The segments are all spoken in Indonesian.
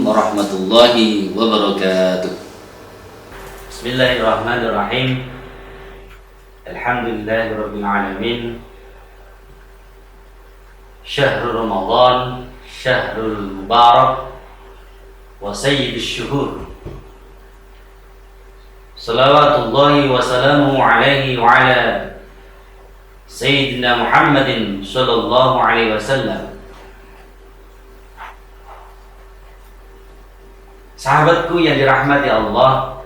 warahmatullahi wabarakatuh. Bismillahirrahmanirrahim. Alhamdulillahirabbil alamin. Syahrul Ramadan, syahrul mubarak wa sayyidus syuhur. Salawatullahi wa salamuhu alaihi wa ala Sayyidina Muhammadin sallallahu alaihi wasallam. Sahabatku yang dirahmati Allah,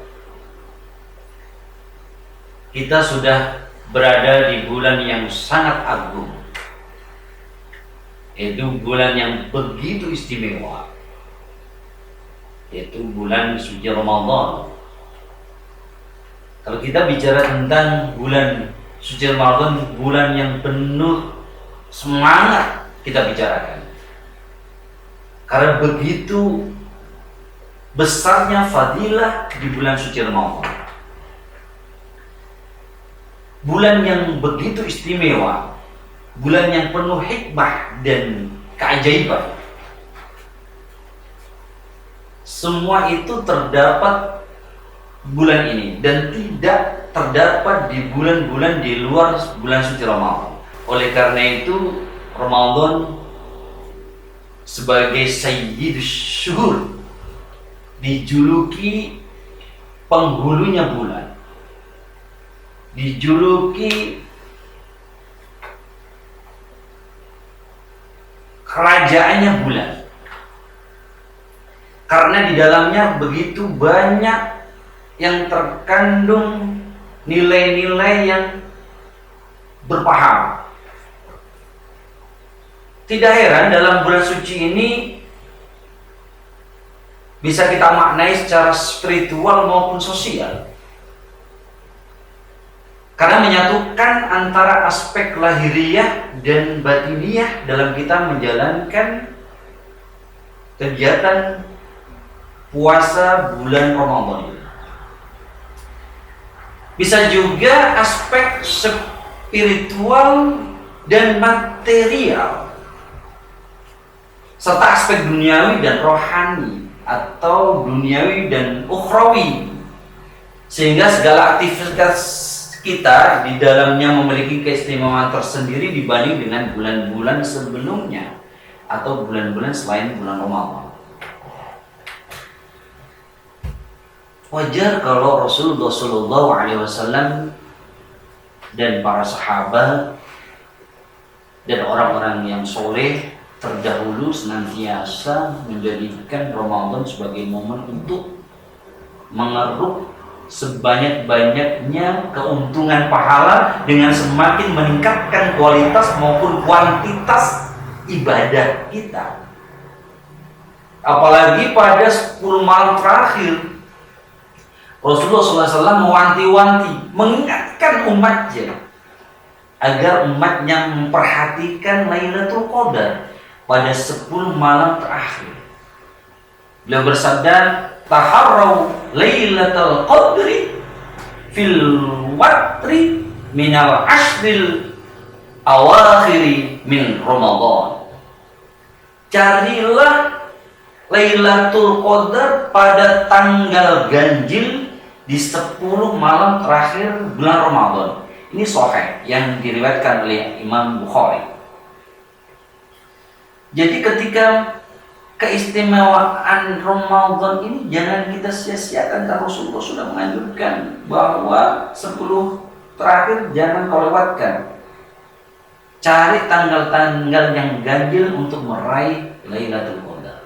kita sudah berada di bulan yang sangat agung, yaitu bulan yang begitu istimewa, yaitu bulan suci Ramadan. Kalau kita bicara tentang bulan suci Ramadan, bulan yang penuh semangat kita bicarakan, karena begitu besarnya fadilah di bulan suci Ramadan. Bulan yang begitu istimewa, bulan yang penuh hikmah dan keajaiban. Semua itu terdapat bulan ini dan tidak terdapat di bulan-bulan di luar bulan suci Ramadan. Oleh karena itu, Ramadan sebagai sayyidus syuhur, dijuluki penghulunya bulan, dijuluki kerajaannya bulan, karena di dalamnya begitu banyak yang terkandung nilai-nilai yang berpahala. Tidak heran dalam bulan suci ini bisa kita maknai secara spiritual maupun sosial, karena menyatukan antara aspek lahiriah dan batiniah dalam kita menjalankan kegiatan puasa bulan Ramadan ini. Bisa juga aspek spiritual dan material, serta aspek duniawi dan rohani atau duniawi dan ukhrawi, sehingga segala aktivitas kita di dalamnya memiliki keistimewaan tersendiri dibanding dengan bulan-bulan sebelumnya atau bulan-bulan selain bulan Ramadan. Wajar kalau Rasulullah SAW dan para sahabat dan orang-orang yang soleh terdahulu senantiasa menjadikan Ramadan sebagai momen untuk mengeruk sebanyak-banyaknya keuntungan pahala dengan semakin meningkatkan kualitas maupun kuantitas ibadah kita. Apalagi pada 10 malam terakhir, Rasulullah SAW mewanti-wanti, mengingatkan umatnya agar umatnya memperhatikan Lailatul Qadar pada 10 malam terakhir. Beliau bersabda, taharrau Lailatul Qadri fil watri minal ashril awakhiri min Ramadan. Carilah Lailatul Qadar pada tanggal ganjil di 10 malam terakhir bulan Ramadan. Ini sahih yang diriwayatkan oleh Imam Bukhari. Jadi ketika keistimewaan Ramadan ini jangan kita sia-siakan, karena Rasulullah sudah menganjurkan bahwa 10 terakhir jangan kau lewatkan. Cari tanggal-tanggal yang ganjil untuk meraih Lailatul Qadar.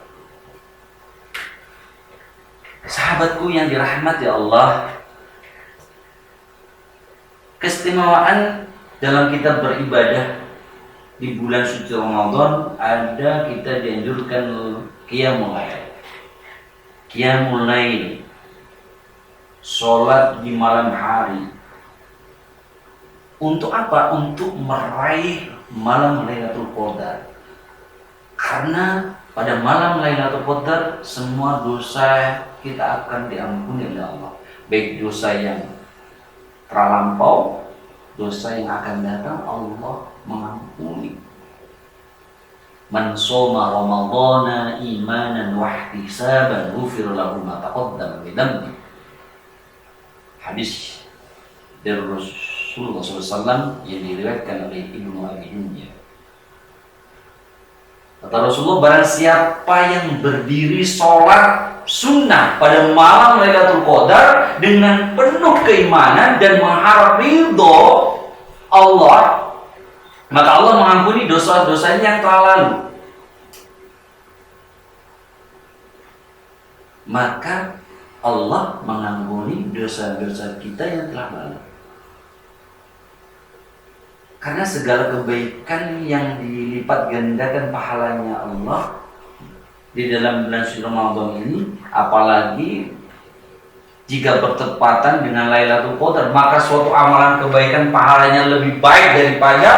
Sahabatku yang dirahmati Allah, keistimewaan dalam kita beribadah di bulan suci Ramadan ada kita dianjurkan qiyamul lail. Qiyamul lail, sholat di malam hari. Untuk apa? Untuk meraih malam Lailatul Qadar. Karena pada malam Lailatul Qadar semua dosa kita akan diampuni oleh Allah, baik dosa yang terlampau, dosa yang akan datang Allah mengampuni. Man shoma ramadhana imanan wa ihtisaban ghufira lahu ma taqaddama min dhanbi. Hadis dari Rasulullah SAW yang diriwayatkan oleh Ibnu Abi Dunya. Kata Rasulullah, barang siapa yang berdiri sholat sunnah pada malam Lailatul Qadar dengan penuh keimanan dan mengharap ridho Allah, maka Allah mengampuni dosa-dosanya yang telah lalu. Maka Allah mengampuni dosa-dosa kita yang telah lalu. Karena segala kebaikan yang dilipat gandakan pahalanya Allah di dalam bulan suci Ramadan ini, apalagi jika bertepatan dengan Lailatul Qadar, maka suatu amalan kebaikan pahalanya lebih baik daripada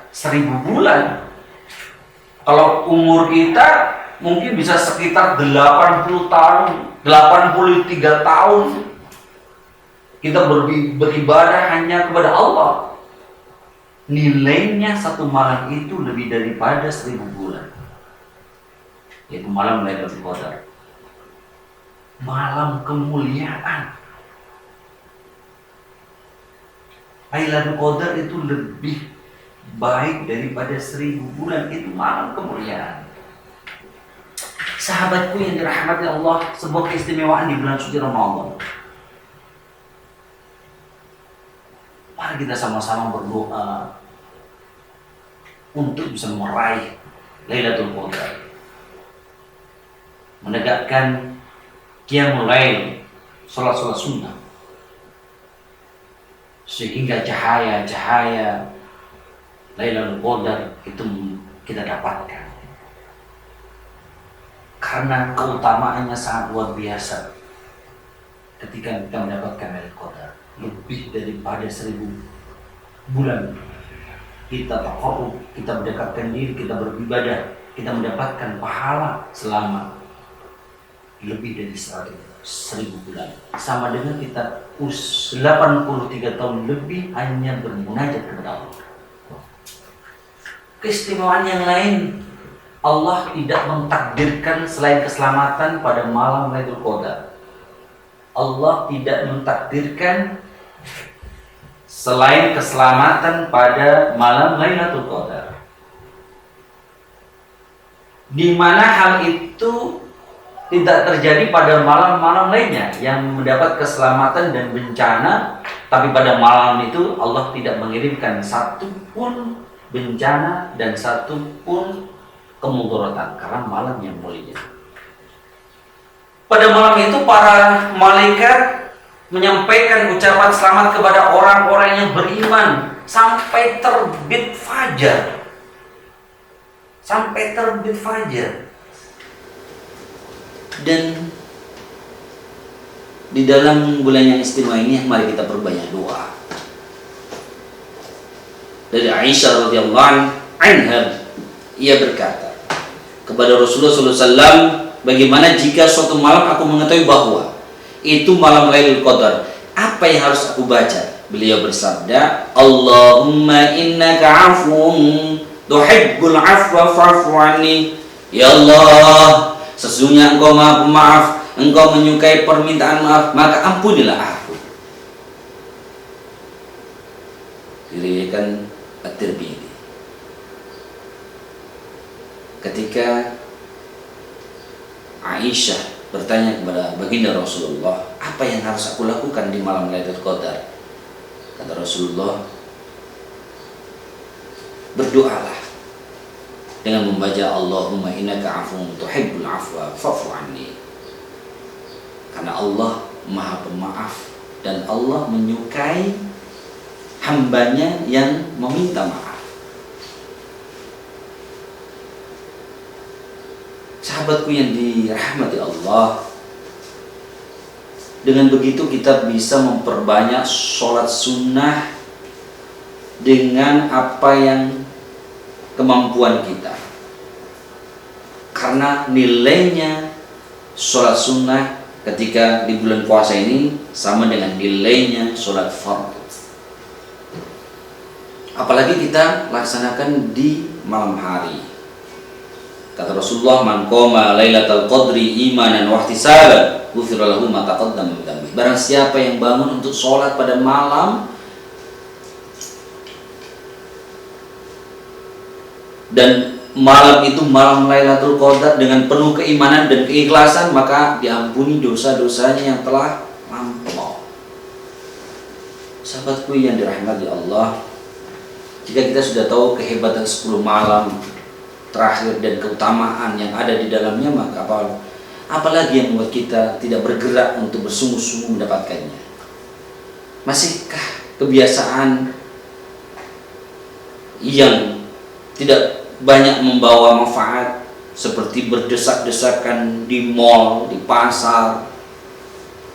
1000 bulan. Kalau umur kita mungkin bisa sekitar 80 tahun, 83 tahun kita beribadah hanya kepada Allah. Nilainya satu malam itu lebih daripada 1000 bulan, yaitu malam Lailatul Qadar. Malam kemuliaan. Lailatul Qadar itu lebih baik daripada 1000 bulan. Itu malam kemuliaan. Sahabatku yang dirahmati Allah, sebuah keistimewaan di bulan suci Ramadan. Mari kita sama-sama berdoa untuk bisa meraih Lailatul Qadar, menegakkan qiyamul lail, salat-salat sunnah, sehingga cahaya-cahaya Lailatul Qadar itu kita dapatkan. Karena keutamaannya sangat luar biasa ketika kita mendapatkan Lailatul Qadar, lebih daripada 1000 bulan kita taqarrub, kita mendekatkan diri, kita beribadah, kita mendapatkan pahala selama lebih dari 1000 bulan. Sama dengan kita 83 tahun lebih hanya bermunajat kepada Allah. Keistimewaan yang lain, Allah tidak mentakdirkan selain keselamatan pada malam Lailatul Qadar. Allah tidak mentakdirkan selain keselamatan pada malam Lailatul Qadar, di mana hal itu tidak terjadi pada malam-malam lainnya yang mendapat keselamatan dan bencana, tapi pada malam itu Allah tidak mengirimkan satu pun bencana dan satu pun kemudaratan, karena malam yang mulia. Pada malam itu para malaikat menyampaikan ucapan selamat kepada orang-orang yang beriman sampai terbit fajar. Sampai terbit fajar. Dan di dalam bulan yang istimewa ini, mari kita perbanyak doa. Dari Aisyah radhiyallahu anha, ia berkata kepada Rasulullah SAW, bagaimana jika suatu malam aku mengetahui bahwa itu malam Lailatul Qadar, apa yang harus aku baca? Beliau bersabda, Allahumma innaka afuun tuhibbul afwa fa'fu anni. Ya Allah, sesungguhnya Engkau Maha Pemaaf, Engkau menyukai permintaan maaf, maka ampunilah aku. Diriwayatkan At-Tirmidzi. Ketika Aisyah bertanya kepada baginda Rasulullah, apa yang harus aku lakukan di malam Lailatul Qadar? Kata Rasulullah, berdoalah dengan membaca Allahumma innaka afuun tuhibbul afwa fa'fu anni. Karena Allah Maha Pemaaf dan Allah menyukai hambanya yang meminta maaf. Sahabatku yang dirahmati Allah, dengan begitu kita bisa memperbanyak sholat sunnah dengan apa yang kemampuan kita, karena nilainya sholat sunnah ketika di bulan puasa ini sama dengan nilainya sholat fardu. Apalagi kita laksanakan di malam hari. Kata Rasulullah, "Man qama lailatal qadri imanan wa ihtisaban, ghufira lahu ma taqaddama min dhanbi." Barang siapa yang bangun untuk sholat pada malam dan malam itu malam Lailatul Qadar dengan penuh keimanan dan keikhlasan, maka diampuni dosa-dosanya yang telah lampau. Sahabatku yang dirahmati Allah, jika kita sudah tahu kehebatan 10 malam terakhir dan keutamaan yang ada di dalamnya, maka apalagi yang membuat kita tidak bergerak untuk bersungguh-sungguh mendapatkannya? Masihkah kebiasaan yang tidak banyak membawa manfaat seperti berdesak-desakan di mal, di pasar,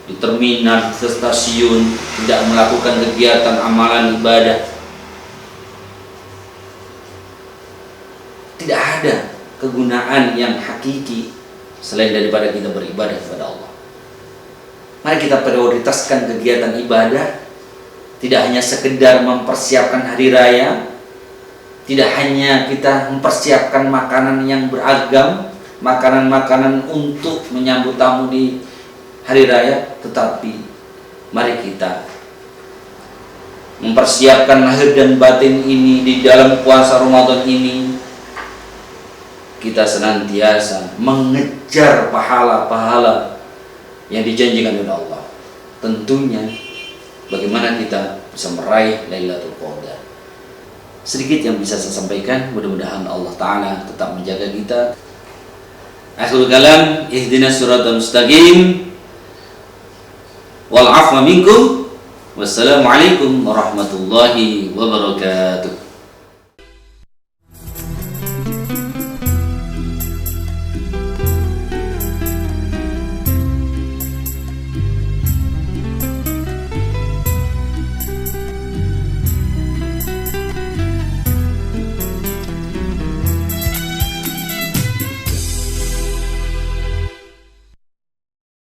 di terminal, di stasiun, tidak melakukan kegiatan amalan ibadah? Tidak ada kegunaan yang hakiki selain daripada kita beribadah kepada Allah. Mari kita prioritaskan kegiatan ibadah, tidak hanya sekedar mempersiapkan hari raya, tidak hanya kita mempersiapkan makanan yang beragam, makanan-makanan untuk menyambut tamu di hari raya, tetapi mari kita mempersiapkan lahir dan batin ini di dalam puasa Ramadan ini. Kita senantiasa mengejar pahala-pahala yang dijanjikan oleh Allah. Tentunya bagaimana kita bisa meraih Lailatul Qadar. Sedikit yang bisa saya sampaikan, mudah-mudahan Allah Ta'ala tetap menjaga kita. Akhirul kalam, ihdinas siratal mustaqim, wal afwa minkum, wassalamualaikum warahmatullahi wabarakatuh.